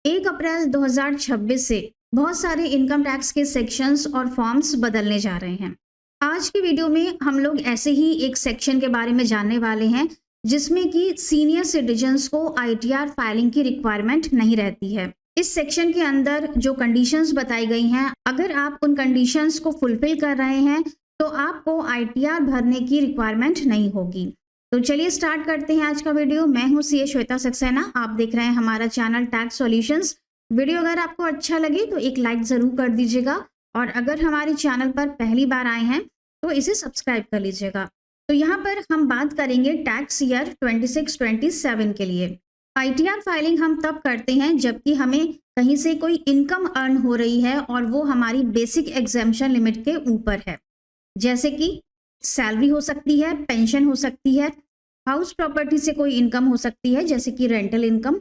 1 अप्रैल 2026 से बहुत सारे इनकम टैक्स के सेक्शंस और फॉर्म्स बदलने जा रहे हैं। आज की वीडियो में हम लोग ऐसे ही एक सेक्शन के बारे में जानने वाले हैं जिसमें कि सीनियर सिटीजन्स को आईटीआर फाइलिंग की रिक्वायरमेंट नहीं रहती है। इस सेक्शन के अंदर जो कंडीशंस बताई गई हैं, अगर आप उन कंडीशंस को फुलफिल कर रहे हैं तो आपको आईटीआर भरने की रिक्वायरमेंट नहीं होगी। तो चलिए स्टार्ट करते हैं आज का वीडियो। मैं हूं सीए श्वेता सक्सेना, आप देख रहे हैं हमारा चैनल टैक्स सॉल्यूशंस। वीडियो अगर आपको अच्छा लगे तो एक लाइक जरूर कर दीजिएगा और अगर हमारे चैनल पर पहली बार आए हैं तो इसे सब्सक्राइब कर लीजिएगा। तो यहाँ पर हम बात करेंगे टैक्स ईयर 26-27 के लिए। आईटीआर फाइलिंग हम तब करते हैं जबकि हमें कहीं से कोई इनकम अर्न हो रही है और वो हमारी बेसिक एग्जेम्पशन लिमिट के ऊपर है, जैसे कि सैलरी हो सकती है, पेंशन हो सकती है, हाउस प्रॉपर्टी से कोई इनकम हो सकती है जैसे कि रेंटल इनकम,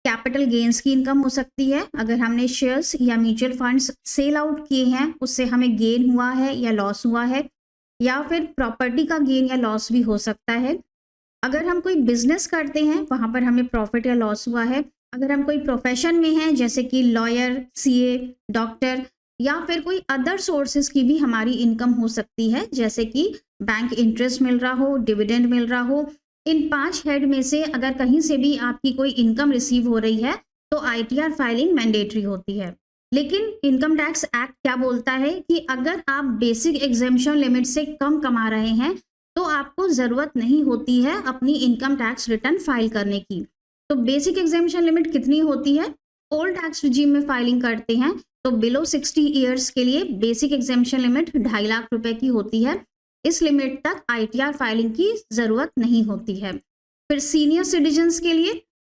कैपिटल गेन्स की इनकम हो सकती है, अगर हमने शेयर्स या म्यूचुअल फंड्स सेल आउट किए हैं उससे हमें गेन हुआ है या लॉस हुआ है, या फिर प्रॉपर्टी का गेन या लॉस भी हो सकता है। अगर हम कोई बिजनेस करते हैं वहां पर हमें प्रॉफिट या लॉस हुआ है, अगर हम कोई प्रोफेशन में हैं जैसे कि लॉयर, सीए, डॉक्टर, या फिर कोई अदर सोर्सेज की भी हमारी इनकम हो सकती है जैसे कि बैंक इंटरेस्ट मिल रहा हो, डिविडेंड मिल रहा हो। इन 5 हेड में से अगर कहीं से भी आपकी कोई इनकम रिसीव हो रही है तो आईटीआर फाइलिंग मैंडेटरी होती है। लेकिन इनकम टैक्स एक्ट क्या बोलता है कि अगर आप बेसिक एग्जेम्पशन लिमिट से कम कमा रहे हैं तो आपको जरूरत नहीं होती है अपनी इनकम टैक्स रिटर्न फाइल करने की। तो बेसिक एग्जेम्पशन लिमिट कितनी होती है? ओल्ड टैक्स रिजीम में फाइलिंग करते हैं तो बिलो 60 ईयर्स के लिए बेसिक एग्जेम्पशन लिमिट 2.5 लाख रुपए की होती है। इस लिमिट तक आईटीआर फाइलिंग की जरूरत नहीं होती है। फिर सीनियर सिटीजन्स के लिए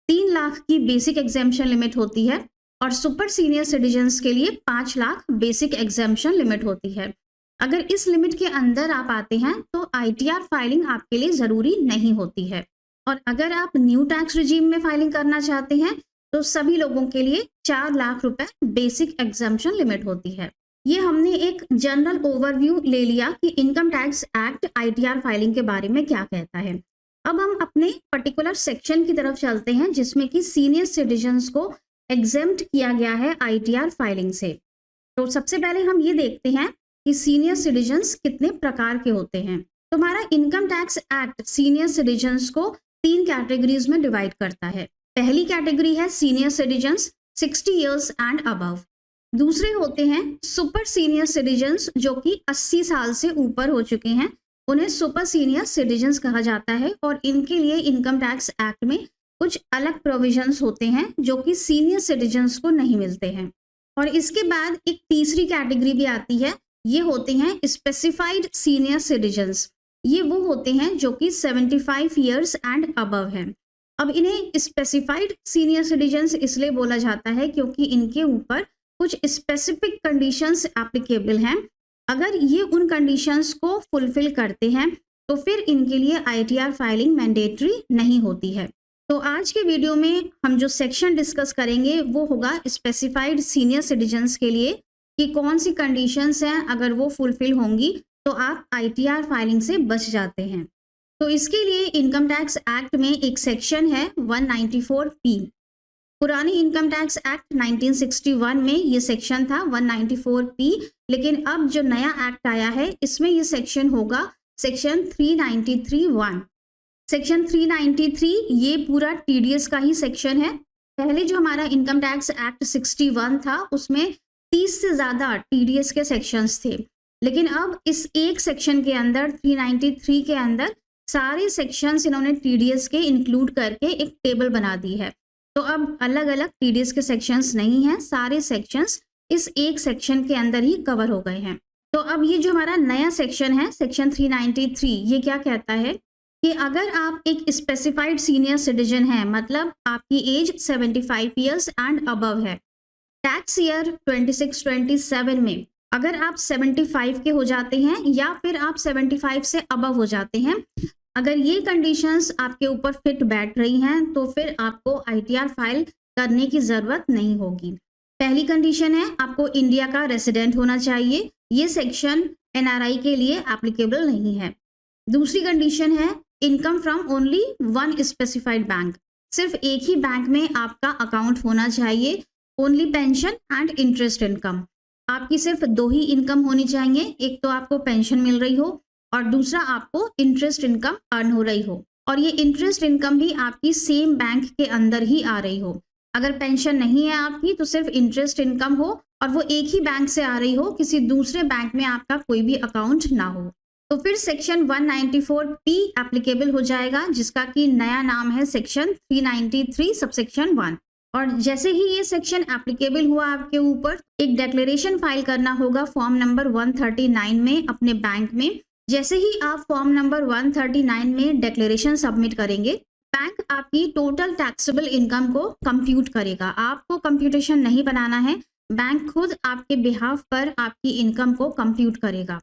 3 लाख की बेसिक एग्जेम्पशन लिमिट होती है और सुपर सीनियर सिटीजन्स के लिए 5 लाख बेसिक एग्जेम्पशन लिमिट होती है। अगर इस लिमिट के अंदर आप आते हैं तो आईटीआर फाइलिंग आपके लिए जरूरी नहीं होती है। और अगर आप न्यू टैक्स रिजीम में फाइलिंग करना चाहते हैं तो सभी लोगों के लिए 4 लाख रुपए बेसिक एग्जेम्पशन लिमिट होती है। ये हमने एक जनरल ओवरव्यू ले लिया कि income tax act ITR filing के बारे में क्या कहता है। अब हम अपने पर्टिकुलर सेक्शन की तरफ चलते हैं जिसमें कि सीनियर सिटीजन्स को एग्जेम्प्ट किया गया है आईटीआर फाइलिंग से। तो सबसे पहले हम ये देखते हैं कि सीनियर सिटीजन्स कितने प्रकार के होते हैं। तो हमारा income tax act senior citizens को 3 कैटेगरीज में डिवाइड करता है। पहली कैटेगरी है senior citizens 60 years and above. दूसरे होते हैं सुपर सीनियर सिटीजन्स जो कि 80 साल से ऊपर हो चुके हैं, उन्हें सुपर सीनियर सिटीजन्स कहा जाता है और इनके लिए इनकम टैक्स एक्ट में कुछ अलग प्रोविजंस होते हैं जो कि सीनियर सिटीजन्स को नहीं मिलते हैं। और इसके बाद एक तीसरी कैटेगरी भी आती है, ये होते हैं स्पेसिफाइड सीनियर सिटीजन्स। ये वो होते हैं जो कि 75 इयर्स एंड अबव हैं। अब इन्हें स्पेसिफाइड सीनियर सिटीजन्स इसलिए बोला जाता है क्योंकि इनके ऊपर कुछ स्पेसिफिक कंडीशंस एप्लीकेबल हैं। अगर ये उन कंडीशंस को फुलफिल करते हैं तो फिर इनके लिए आईटीआर फाइलिंग मैंडेटरी नहीं होती है। तो आज के वीडियो में हम जो सेक्शन डिस्कस करेंगे वो होगा स्पेसिफाइड सीनियर सिटीजन्स के लिए कि कौन सी कंडीशंस हैं, अगर वो फुलफिल होंगी तो आप आईटीआर फाइलिंग से बच जाते हैं। तो इसके लिए इनकम टैक्स एक्ट में एक सेक्शन है 194P। पुरानी इनकम टैक्स एक्ट 1961 में ये सेक्शन था 194P, लेकिन अब जो नया एक्ट आया है इसमें ये सेक्शन होगा सेक्शन 393(1). सेक्शन 393 ये पूरा टीडीएस का ही सेक्शन है। पहले जो हमारा इनकम टैक्स एक्ट 61 था उसमें 30 से ज्यादा टीडीएस के सेक्शंस थे, लेकिन अब इस एक सेक्शन के अंदर 393 के अंदर सारे सेक्शंस इन्होंने टीडीएस के इंक्लूड करके एक टेबल बना दी है। तो अब अलग अलग टीडीएस के सेक्शंस नहीं हैं, सारे सेक्शंस इस एक सेक्शन के अंदर ही कवर हो गए हैं। तो अब ये जो हमारा नया सेक्शन है सेक्शन 393, ये क्या कहता है कि अगर आप एक स्पेसिफाइड सीनियर सिटीजन हैं, मतलब आपकी एज 75 इयर्स एंड अबव है, टैक्स ईयर 26-27 में अगर आप 75 के हो जाते हैं या फिर आप 75 से अबव हो जाते हैं, अगर ये कंडीशंस आपके ऊपर फिट बैठ रही हैं तो फिर आपको आईटीआर फाइल करने की जरूरत नहीं होगी। पहली कंडीशन है आपको इंडिया का रेसिडेंट होना चाहिए, ये सेक्शन एनआरआई के लिए एप्लीकेबल नहीं है। दूसरी कंडीशन है income from only one specified bank, सिर्फ एक ही बैंक में आपका अकाउंट होना चाहिए only pension and interest income. आपकी सिर्फ 2 ही इनकम होनी चाहिए, एक तो आपको पेंशन मिल रही हो और दूसरा आपको इंटरेस्ट इनकम अर्न हो रही हो, और ये इंटरेस्ट इनकम भी आपकी सेम बैंक के अंदर ही आ रही हो। अगर पेंशन नहीं है आपकी तो सिर्फ इंटरेस्ट इनकम हो और वो एक ही बैंक से आ रही हो, किसी दूसरे बैंक में आपका कोई भी अकाउंट ना हो, तो फिर सेक्शन 194P एप्लीकेबल हो जाएगा, जिसका कि नया नाम है सेक्शन 393 सबसेक्शन 1। और जैसे ही ये सेक्शन एप्लीकेबल हुआ आपके ऊपर, एक डिक्लेरेशन फाइल करना होगा फॉर्म नंबर 139 में अपने बैंक में। जैसे ही आप फॉर्म नंबर 139 में डिक्लेरेशन सबमिट करेंगे, बैंक आपकी टोटल टैक्सेबल इनकम को कंप्यूट करेगा। आपको कंप्यूटेशन नहीं बनाना है, बैंक खुद आपके बिहाफ पर आपकी इनकम को कंप्यूट करेगा।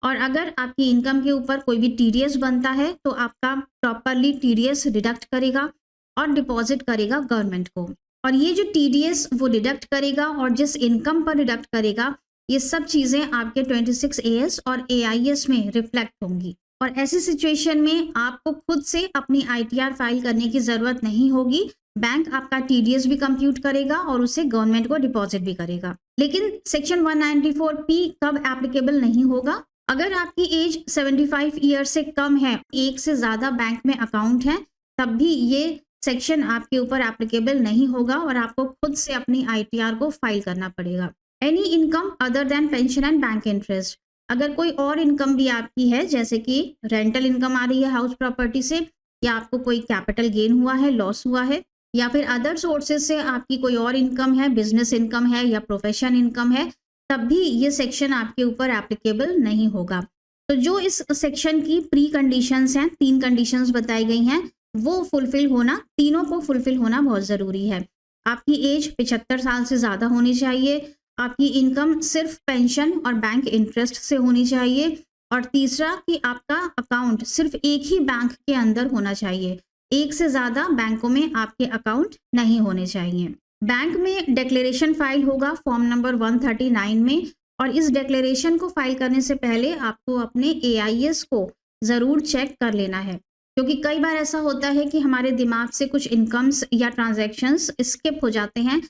और अगर आपकी इनकम के ऊपर कोई भी टीडीएस बनता है तो आपका प्रॉपरली टीडीएस डिडक्ट करेगा और डिपॉजिट करेगा गवर्नमेंट को। और ये जो टीडीएस वो डिडक्ट करेगा और जिस इनकम पर डिडक्ट करेगा, ये सब चीज़ें आपके 26AS और AIS में रिफ्लेक्ट होंगी। और ऐसी सिचुएशन में आपको खुद से अपनी ITR फाइल करने की ज़रूरत नहीं होगी, बैंक आपका टीडीएस भी कंप्यूट करेगा और उसे गवर्नमेंट को डिपॉजिट भी करेगा। लेकिन सेक्शन 194P कब एप्लीकेबल नहीं होगा? अगर आपकी एज 75 ईयर से कम है, एक से ज़्यादा बैंक में अकाउंट है, तब भी ये सेक्शन आपके ऊपर एप्लीकेबल नहीं होगा और आपको खुद से अपनी ITR को फाइल करना पड़ेगा। Any income other than pension and bank interest, अगर कोई और इनकम भी आपकी है, जैसे कि रेंटल इनकम आ रही है हाउस प्रॉपर्टी से, या आपको कोई कैपिटल गेन हुआ है, लॉस हुआ है, या फिर अदर सोर्सेज से आपकी कोई और इनकम है, बिजनेस इनकम है या प्रोफेशन इनकम है, तब भी ये सेक्शन आपके ऊपर एप्लीकेबल नहीं होगा। तो जो इस सेक्शन की प्री कंडीशंस हैं, 3 कंडीशंस बताई गई हैं, वो फुलफिल होना, तीनों को फुलफिल होना बहुत ज़रूरी है। आपकी एज 75 साल से ज़्यादा होनी चाहिए, आपकी इनकम सिर्फ पेंशन और बैंक इंटरेस्ट से होनी चाहिए, और तीसरा कि आपका अकाउंट सिर्फ एक ही बैंक के अंदर होना चाहिए, एक से ज़्यादा बैंकों में आपके अकाउंट नहीं होने चाहिए। बैंक में डिक्लेरेशन फाइल होगा फॉर्म नंबर 139 में, और इस डिक्लेरेशन को फाइल करने से पहले आपको अपने AIS को ज़रूर चेक कर लेना है, क्योंकि कई बार ऐसा होता है कि हमारे दिमाग से कुछ इनकम्स या ट्रांजैक्शंस स्किप हो जाते हैं,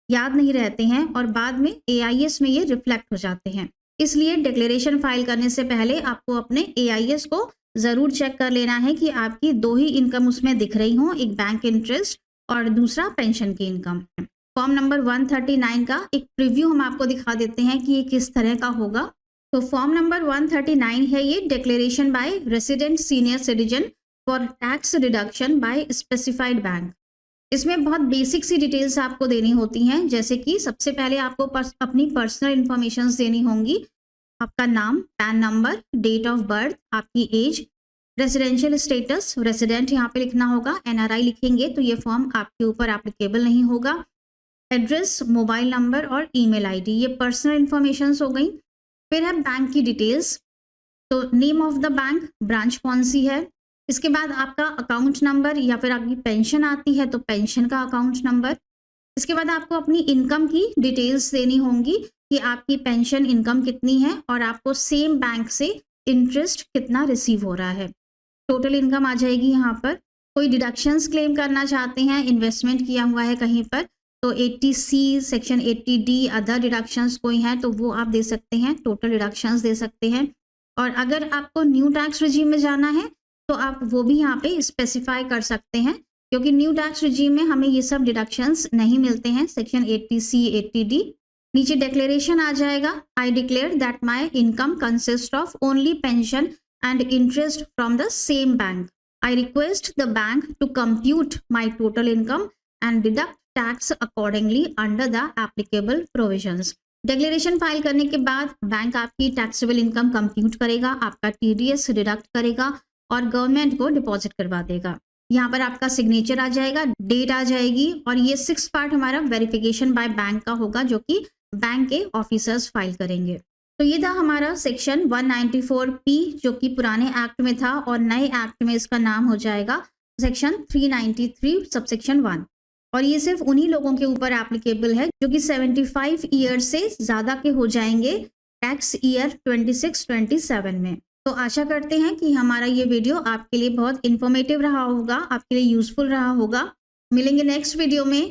याद नहीं रहते हैं, और बाद में AIS में ये रिफ्लेक्ट हो जाते हैं। इसलिए डिक्लेरेशन फाइल करने से पहले आपको अपने AIS को ज़रूर चेक कर लेना है कि आपकी 2 ही इनकम उसमें दिख रही हों, एक बैंक इंटरेस्ट और दूसरा पेंशन की इनकम। फॉर्म नंबर 139 का एक प्रीव्यू हम आपको दिखा देते हैं कि ये किस तरह का होगा। तो फॉर्म नंबर 139 है ये, declaration by resident senior citizen for tax reduction by specified bank. इसमें बहुत बेसिक सी डिटेल्स आपको देनी होती हैं, जैसे कि सबसे पहले आपको अपनी पर्सनल इंफॉर्मेशन देनी होंगी, आपका नाम, PAN number, date of birth, आपकी एज, रेजिडेंशियल स्टेटस, रेजिडेंट यहाँ पे लिखना होगा, NRI लिखेंगे तो ये फॉर्म आपके ऊपर एप्लीकेबल नहीं होगा, एड्रेस, मोबाइल नंबर और ईमेल ID, ये पर्सनल इंफॉर्मेशन हो गई। फिर है बैंक की डिटेल्स, तो name of the bank, branch कौन सी है, इसके बाद आपका अकाउंट नंबर, या फिर आपकी पेंशन आती है तो पेंशन का अकाउंट नंबर। इसके बाद आपको अपनी इनकम की डिटेल्स देनी होंगी कि आपकी पेंशन इनकम कितनी है और आपको सेम बैंक से इंटरेस्ट कितना रिसीव हो रहा है। टोटल इनकम आ जाएगी यहाँ पर। कोई डिडक्शंस क्लेम करना चाहते हैं, इन्वेस्टमेंट किया हुआ है कहीं पर, तो 80C, section 80D, other deductions कोई हैं तो वो आप दे सकते हैं, टोटल डिडक्शंस दे सकते हैं। और अगर आपको न्यू टैक्स रिजीम में जाना है तो आप वो भी यहाँ पे स्पेसिफाई कर सकते हैं, क्योंकि न्यू टैक्स रिजीम में हमें ये सब डिडक्शंस नहीं मिलते हैं, सेक्शन 80C, 80D। नीचे डिक्लेरेशन आ जाएगा, I declare that my income consist of only pension and interest from the same bank. I request the bank to compute my total income and deduct tax accordingly under the applicable provisions. Declaration file करने के बाद bank आपकी taxable income compute करेगा, आपका TDS deduct करेगा और government को deposit करवा देगा। यहाँ पर आपका सिग्नेचर आ जाएगा, डेट आ जाएगी, और ये 6 पार्ट हमारा वेरिफिकेशन बाय बैंक का होगा, जो कि बैंक के ऑफिसर्स फाइल करेंगे। तो ये था हमारा सेक्शन 194P, जो कि पुराने एक्ट में था, और नए एक्ट में इसका नाम हो जाएगा सेक्शन 393 सबसेक्शन 1। और ये सिर्फ उन्हीं लोगों के ऊपर एप्लीकेबल है जो कि 75 ईयर से ज़्यादा के हो जाएंगे टैक्स ईयर 26-27 में। तो आशा करते हैं कि हमारा ये वीडियो आपके लिए बहुत इन्फॉर्मेटिव रहा होगा, आपके लिए यूजफुल रहा होगा। मिलेंगे नेक्स्ट वीडियो में